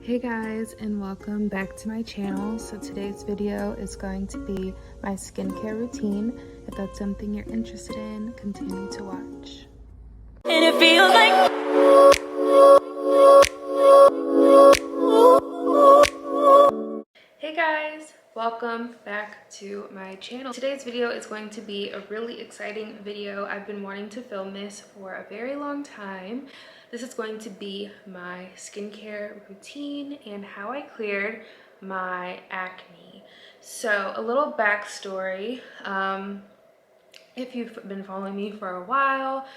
Hey guys, and welcome back to my channel. So today's video is going to be my skincare routine. If that's something you're interested in, continue to watch. And it feels like Hey guys, welcome back to my channel. Today's video is going to be a really exciting video. I've been wanting to film this for a very long time. This is going to be my skincare routine and how I cleared my acne. So a little backstory. If you've been following me for a while,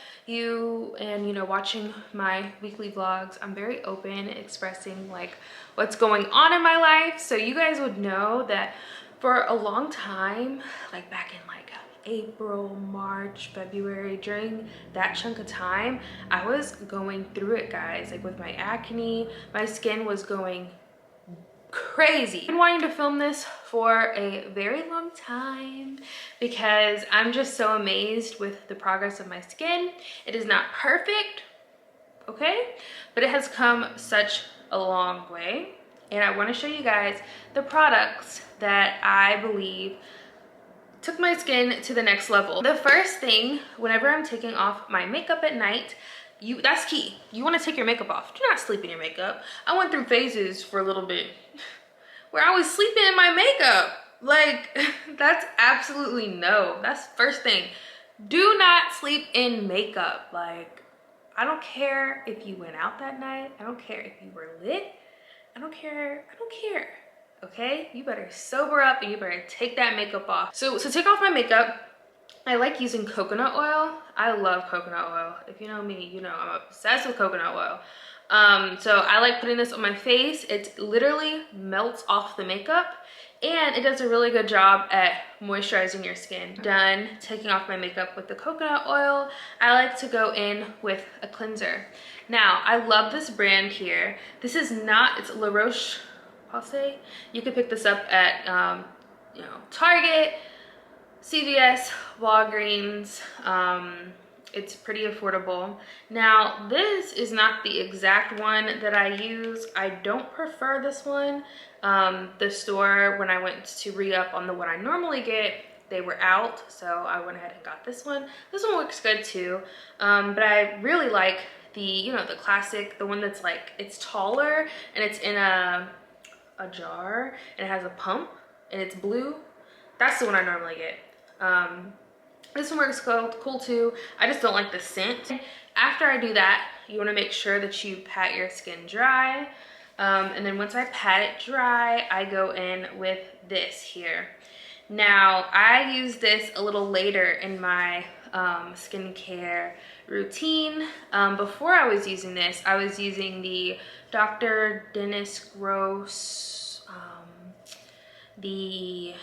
watching my weekly vlogs, I'm very open expressing like what's going on in my life. So you guys would know that for a long time, like back in like April, March, February, during that chunk of time, I was going through it, guys. Like with my acne, my skin was going crazy. I've been wanting to film this for a very long time because I'm just so amazed with the progress of my skin. It is not perfect, okay, but it has come such a long way, and I want to show you guys the products that I believe took my skin to the next level. The first thing, whenever I'm taking off my makeup at night, that's key. You want to take your makeup off. Do not sleep in your makeup. I went through phases for a little bit where I was sleeping in my makeup. Like, that's absolutely no. That's first thing. Do not sleep in makeup. Like, I don't care if you went out that night. I don't care if you were lit. I don't care. Okay? You better sober up and you better take that makeup off. So to take off my makeup, I like using coconut oil. I love coconut oil. If you know me, you know I'm obsessed with coconut oil. So I like putting this on my face. It literally melts off the makeup and it does a really good job at moisturizing your skin. Done taking off my makeup with the coconut oil, I like to go in with a cleanser. Now, I love this brand here. This is not, it's Roche, Posay. You can pick this up at, Target, CVS, Walgreens. It's pretty affordable. Now, this is not the exact one that I use. I don't prefer this one. The store, when I went to re-up on the one I normally get, they were out, so I went ahead and got this one. This one works good too, but I really like the, the classic, the one that's like, it's taller and it's in a jar and it has a pump and it's blue. That's the one I normally get. This one works cool too. I just don't like the scent. After I do that, you want to make sure that you pat your skin dry. And then once I pat it dry, I go in with this here. Now, I use this a little later in my skincare routine. Before I was using this, I was using the Dr. Dennis Gross, the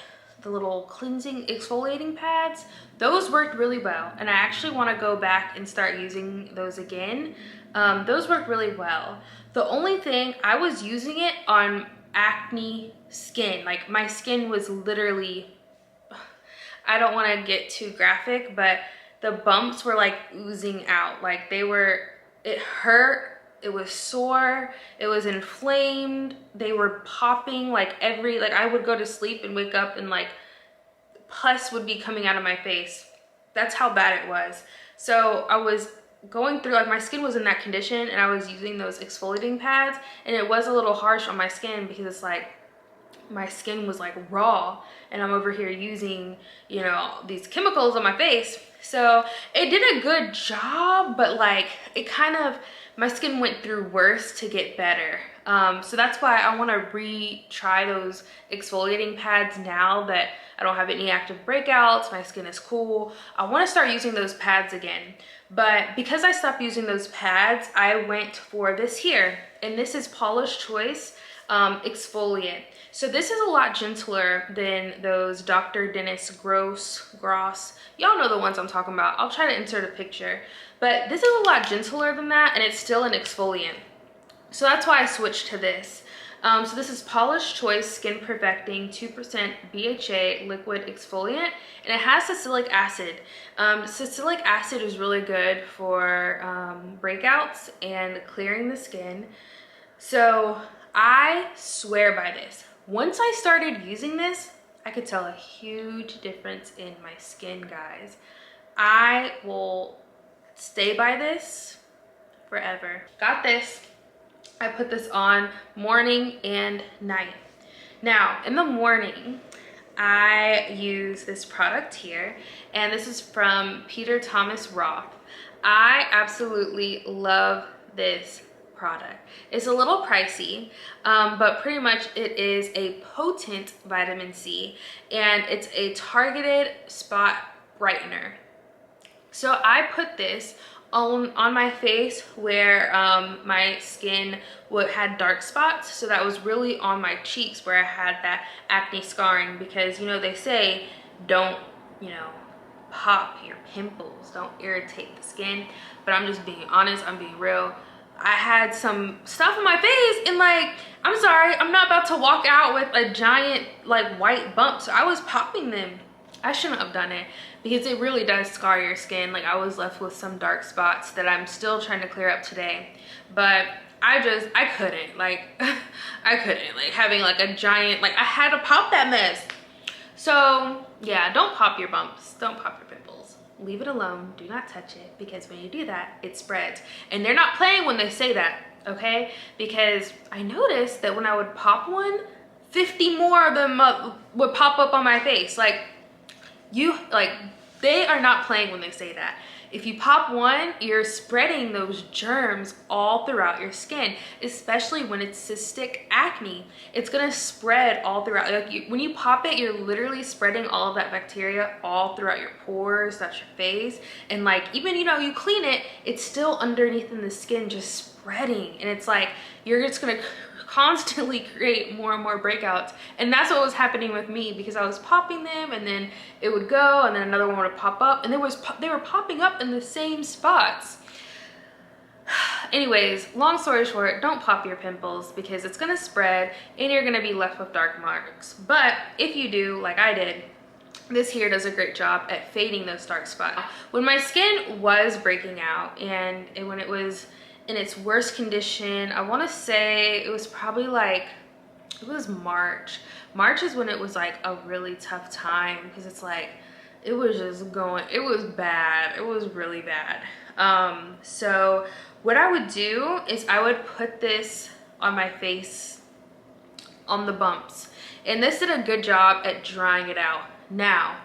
little cleansing exfoliating pads. Those worked really well, and I actually want to go back and start using those again. Those worked really well. The only thing, I was using it on acne skin. Like, my skin was literally, I don't want to get too graphic, but the bumps were like oozing out. Like, it hurt. It was sore, it was inflamed, they were popping like I would go to sleep and wake up and like pus would be coming out of my face. That's how bad it was. So I was going through, like, my skin was in that condition and I was using those exfoliating pads, and it was a little harsh on my skin because it's like my skin was like raw and I'm over here using, these chemicals on my face. So it did a good job, but like my skin went through worse to get better. So that's why I want to retry those exfoliating pads now that I don't have any active breakouts, my skin is cool. I want to start using those pads again. But because I stopped using those pads, I went for this here, and this is Paula's Choice exfoliant. So this is a lot gentler than those Dr. Dennis Gross. Y'all know the ones I'm talking about. I'll try to insert a picture. But this is a lot gentler than that, and it's still an exfoliant. So that's why I switched to this. So this is Paula's Choice Skin Perfecting 2% BHA Liquid Exfoliant, and it has salicylic acid. Salicylic acid is really good for breakouts and clearing the skin. So I swear by this. Once I started using this, I could tell a huge difference in my skin, guys. I will stay by this forever. Got this. I put this on morning and night. Now, in the morning, I use this product here, and this is from Peter Thomas Roth. I absolutely love this product. It's a little pricey, but pretty much it is a potent vitamin C, and it's a targeted spot brightener. So I put this on my face where my skin had dark spots. So that was really on my cheeks where I had that acne scarring, because you know they say don't, you know, pop your pimples, don't irritate the skin. But I'm just being honest, I'm being real. I had some stuff on my face, and like, I'm sorry, I'm not about to walk out with a giant like white bump. So I was popping them. I shouldn't have done it, because it really does scar your skin. Like, I was left with some dark spots that I'm still trying to clear up today. But I couldn't, like, I couldn't, like, having like a giant, like, I had to pop that mess. So yeah, don't pop your bumps, don't pop your pimples. Leave it alone, do not touch it, because when you do that, it spreads. And they're not playing when they say that, okay? Because I noticed that when I would pop one, 50 more of them would pop up on my face. Like, they are not playing when they say that. If you pop one, you're spreading those germs all throughout your skin, especially when it's cystic acne. It's gonna spread all throughout. Like, when you pop it, you're literally spreading all of that bacteria all throughout your pores, that's your face. And like, even, you know, you clean it, it's still underneath in the skin, just spreading. And it's like, you're just gonna constantly create more and more breakouts. And that's what was happening with me, because I was popping them, and then it would go, and then another one would pop up, and they were popping up in the same spots. Anyways, long story short, don't pop your pimples, because it's gonna spread and you're gonna be left with dark marks. But if you do, like I did, this here does a great job at fading those dark spots. When my skin was breaking out, and when it was in its worst condition, I want to say it was probably like, it was March. March is when it was like a really tough time, because it's like, it was just going, it was bad. It was really bad. So what I would do is I would put this on my face, on the bumps. And this did a good job at drying it out. Now,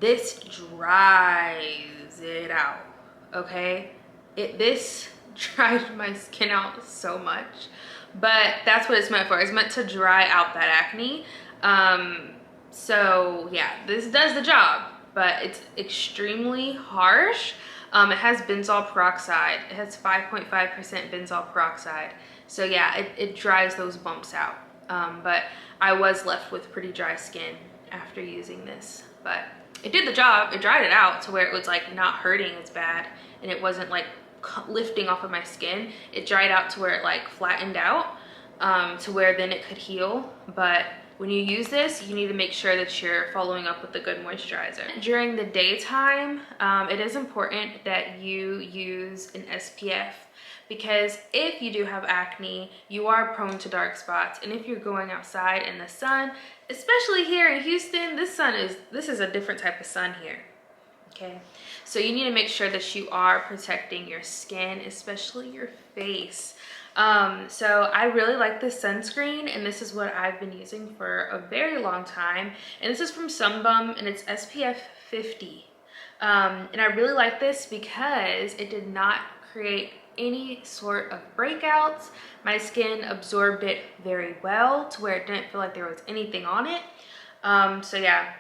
this dries it out, okay? This dried my skin out so much, but that's what it's meant for. It's meant to dry out that acne. So yeah, this does the job, but it's extremely harsh. It has benzoyl peroxide. It has 5.5% benzoyl peroxide. So yeah, it dries those bumps out. But I was left with pretty dry skin after using this, but it did the job. It dried it out to where it was like not hurting as bad, and it wasn't like lifting off of my skin. It dried out to where it like flattened out, to where then it could heal. But when you use this, you need to make sure that you're following up with a good moisturizer. During the daytime, it is important that you use an SPF, because if you do have acne, you are prone to dark spots. And if you're going outside in the sun, especially here in Houston, this is a different type of sun here. Okay, so you need to make sure that you are protecting your skin, especially your face. So I really like this sunscreen, and this is what I've been using for a very long time. And this is from Sunbum, and it's SPF 50. And I really like this because it did not create any sort of breakouts. My skin absorbed it very well to where it didn't feel like there was anything on it. So yeah,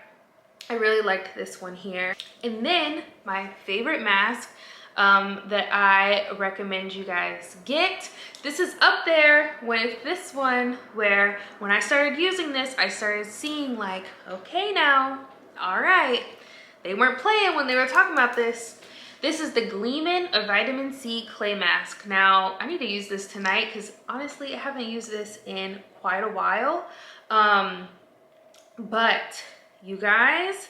I really liked this one here. And then my favorite mask that I recommend you guys get. This is up there with this one, where when I started using this, I started seeing like, okay now, all right. They weren't playing when they were talking about this. This is the Gleamin Vitamin C Clay Mask. Now, I need to use this tonight because honestly, I haven't used this in quite a while. But you guys,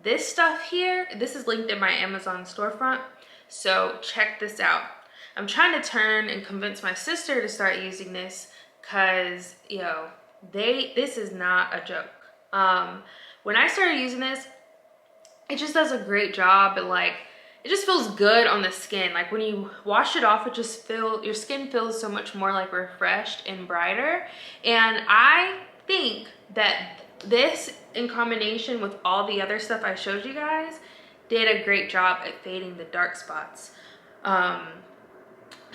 this stuff here, this is linked in my Amazon storefront. So check this out. I'm trying to turn and convince my sister to start using this because, you know, this is not a joke. When I started using this, it just does a great job. It just feels good on the skin. Like when you wash it off, your skin feels so much more like refreshed and brighter. And I think that this, in combination with all the other stuff I showed you guys, did a great job at fading the dark spots.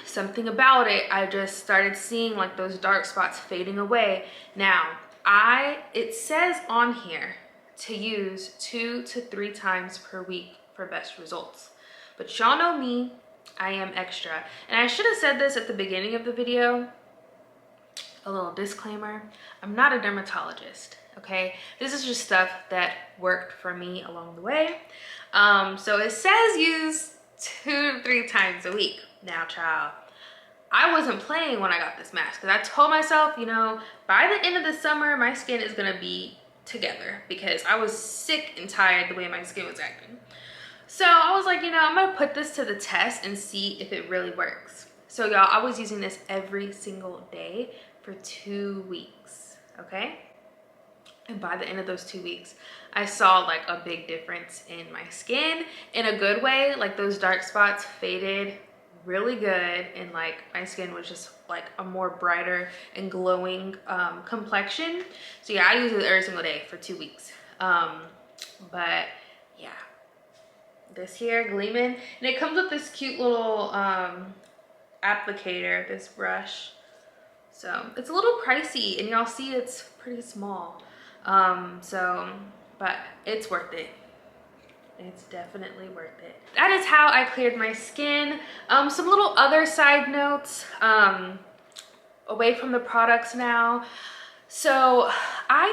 Something about it, I just started seeing like those dark spots fading away. Now, it says on here to use 2 to 3 times per week for best results. But y'all know me, I am extra. And I should have said this at the beginning of the video. A little disclaimer, I'm not a dermatologist, okay? This is just stuff that worked for me along the way. So it says use 2 to 3 times a week. Now, child, I wasn't playing when I got this mask, because I told myself, you know, by the end of the summer, my skin is gonna be together, because I was sick and tired the way my skin was acting. So I was like, you know, I'm gonna put this to the test and see if it really works. So y'all, I was using this every single day for 2 weeks, okay? And by the end of those 2 weeks, I saw like a big difference in my skin in a good way. Like those dark spots faded really good, and like my skin was just like a more brighter and glowing complexion. So yeah, I use it every single day for 2 weeks. But yeah, this here, Gleamin, and it comes with this cute little applicator, this brush. So it's a little pricey, and y'all see it's pretty small. But it's worth it. It's definitely worth it. That is how I cleared my skin. Some little other side notes away from the products now. So I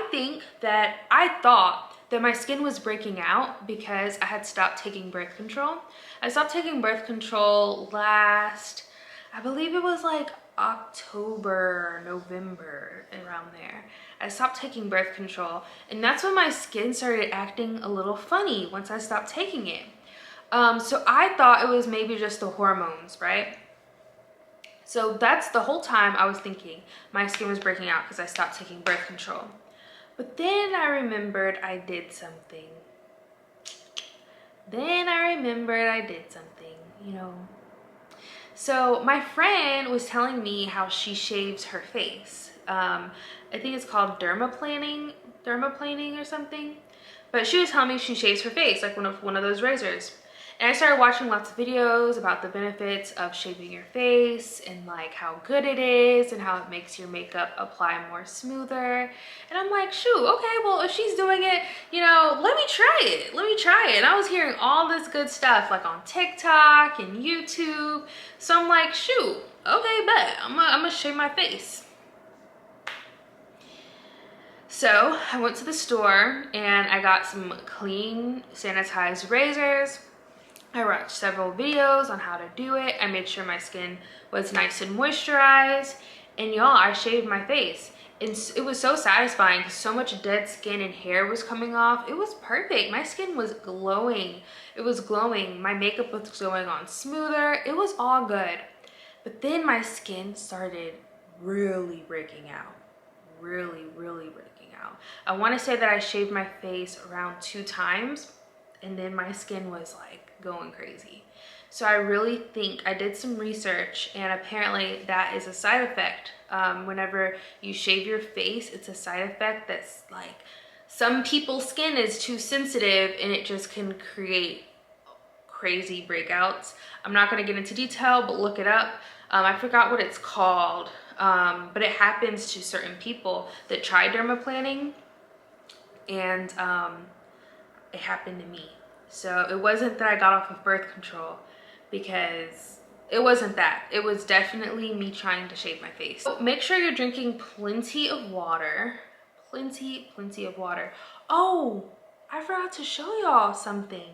thought that my skin was breaking out because I had stopped taking birth control. I stopped taking birth control last, I believe it was like October, November, around there. I stopped taking birth control, and that's when my skin started acting a little funny once I stopped taking it. So I thought it was maybe just the hormones, right? So that's the whole time I was thinking my skin was breaking out because I stopped taking birth control. But then I remembered I did something. You know. So my friend was telling me how she shaves her face. I think it's called dermaplaning or something. But she was telling me she shaves her face, like one of those razors. And I started watching lots of videos about the benefits of shaving your face and like how good it is and how it makes your makeup apply more smoother. And I'm like, shoot, okay, well, if she's doing it, you know, let me try it. And I was hearing all this good stuff like on TikTok and YouTube. So I'm like, shoot, okay, bet. I'm gonna shave my face. So I went to the store and I got some clean, sanitized razors. I watched several videos on how to do it. I made sure my skin was nice and moisturized. And y'all, I shaved my face. And it was so satisfying because so much dead skin and hair was coming off. It was perfect. My skin was glowing. It was glowing. My makeup was going on smoother. It was all good. But then my skin started really breaking out. Really breaking out. I want to say that I shaved my face around 2 times. And then my skin was like going crazy. So I really think I did some research, and apparently that is a side effect. Whenever you shave your face, it's a side effect that's like some people's skin is too sensitive and it just can create crazy breakouts. I'm not going to get into detail, but look it up. I forgot what it's called, but it happens to certain people that try dermaplaning, and it happened to me. So it wasn't that I got off of birth control, because it wasn't that. It was definitely me trying to shave my face. So make sure you're drinking plenty of water. Plenty of water. Oh, I forgot to show y'all something.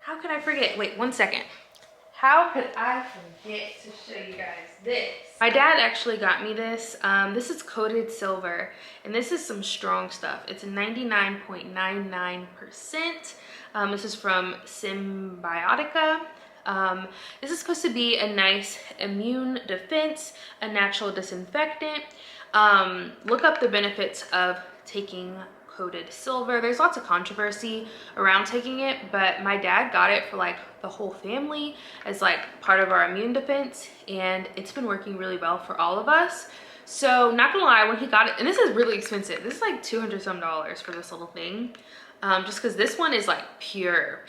How could I forget? Wait, 1 second. How could I forget to show you guys this? My dad actually got me this. This is coated silver, and this is some strong stuff. It's 99.99%. This is from Symbiotica. This is supposed to be a nice immune defense, a natural disinfectant. look up the benefits of taking coated silver. There's lots of controversy around taking it, but my dad got it for like the whole family as like part of our immune defense, and it's been working really well for all of us. So not gonna lie, when he got it, and this is really expensive, this is like $200 some for this little thing, just because this one is like pure.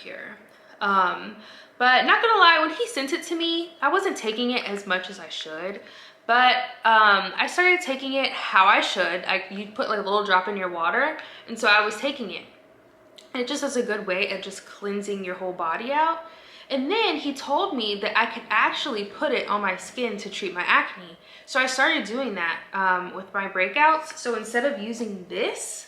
But not gonna lie, when he sent it to me, I wasn't taking it as much as I should. But I started taking it how I should. You put like a little drop in your water, and so I was taking it. And it just is a good way of just cleansing your whole body out. And then he told me that I could actually put it on my skin to treat my acne. So I started doing that with my breakouts. So instead of using this,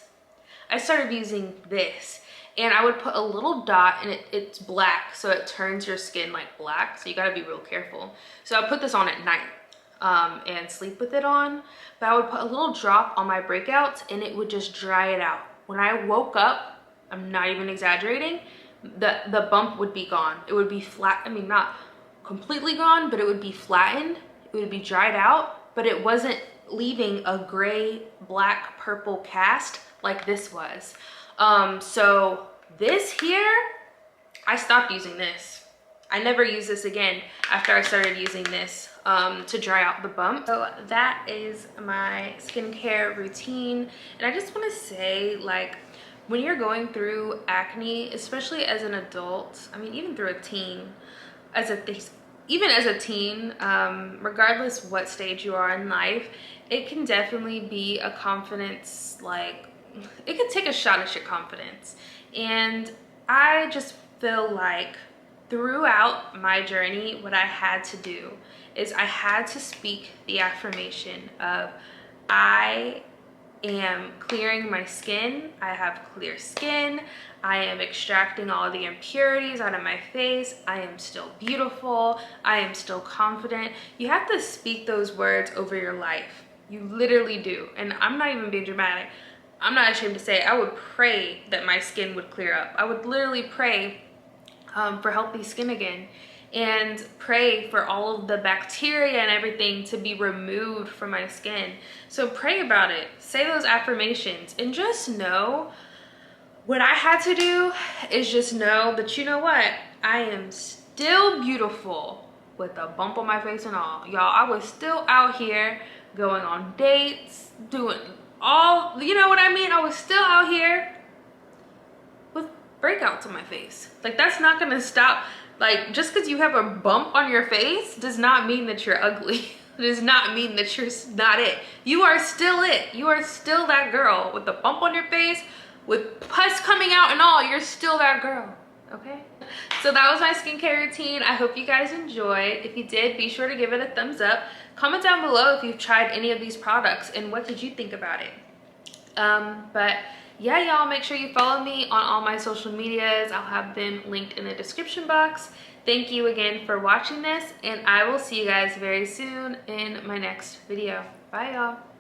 I started using this. And I would put a little dot, and it's black, so it turns your skin like black. So you gotta be real careful. So I put this on at night. And sleep with it on, but I would put a little drop on my breakouts and it would just dry it out. When I woke up, I'm not even exaggerating, the bump would be gone. It would be flat, I mean, not completely gone, but it would be flattened. It would be dried out, but it wasn't leaving a gray, black, purple cast like this was. So this here, I stopped using this. I never used this again after I started using this to dry out the bump. So that is my skincare routine. And I just want to say, like, when you're going through acne, especially as an adult, I mean, even through a teen, even as a teen, regardless what stage you are in life, it can definitely be a confidence, like, it could take a shot at your confidence. And I just feel like throughout my journey, what I had to do is I had to speak the affirmation of, I am clearing my skin, I have clear skin, I am extracting all the impurities out of my face, I am still beautiful, I am still confident. You have to speak those words over your life. You literally do. And I'm not even being dramatic. I'm not ashamed to say it. I would pray that my skin would clear up. I would literally pray for healthy skin again, and pray for all of the bacteria and everything to be removed from my skin. So pray about it, say those affirmations, and just know what I had to do is just know that, you know what, I am still beautiful with a bump on my face and all. Y'all, I was still out here going on dates, doing all, you know what I mean? I was still out here with breakouts on my face. Like, that's not gonna stop. Like, just because you have a bump on your face does not mean that you're ugly. It does not mean that you're not it. You are still it. You are still that girl with the bump on your face, with pus coming out and all. You're still that girl, okay? So that was my skincare routine. I hope you guys enjoyed. If you did, be sure to give it a thumbs up. Comment down below if you've tried any of these products and what did you think about it. But yeah, y'all, make sure you follow me on all my social medias. I'll have them linked in the description box. Thank you again for watching this, and I will see you guys very soon in my next video. Bye, y'all.